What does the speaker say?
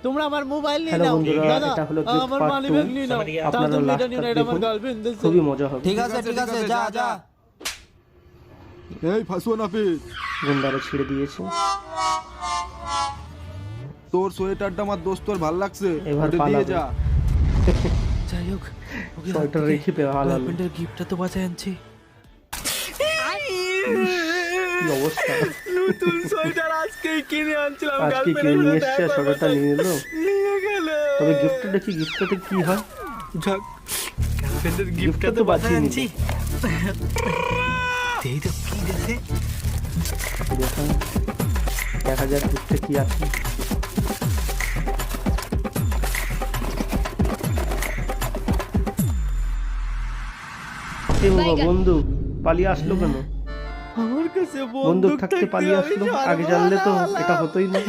তোমরা আমার মোবাইল নিয়ে হ্যালো নাও বন্ধুরা, দাদা এটা হলো gift আমার part মানি 2 ব্যাগ নিয়ে নাও আপনারা তাড়াতাড়ি লাস্ট এটা নিয়ে নাও, এটা আমার গার্লফ্রেন্ড দিয়েছে খুবই মজা হবে। ঠিক আছে যা যা। এই ফাঁসুয়া নাপিত, গুন্ডারে ছেড়ে দিয়েছে। তোর সোয়েটারটা আমার দোস্তর ভাল লাগছে, এবার ওটা দিয়ে পালাবে। যা। যাই হোক ওকে সোয়েটার রেখে পালালো। গার্লফ্রেন্ডের গিফটটা তো বাঁচায় আনছি। কি অবস্থা, নতুন সোয়েটার আজকেই কিনে আনছিলাম, আজকে কিনে নিয়ে এসছে, সোয়েটারটা নিয়ে এলো। নিয়ে গেল। তবে গিফটটা দেখি, গিফটটাতে কি হয়। যাক গার্লফ্রেন্ডের গিফটটা গিফটটা তো তো বাঁচিয়ে বাঁচায় নিল। আনছি। এই তো কি দেখে দেখুন, দেখা যাক গিফটে কি আছে। এ বাবা, বন্দুক পালিয়ে আসলো কেন? আমার কাছে বন্দুক থাকতে পালিয়ে আসলো, আগে জানলে তো এটা হতোই না।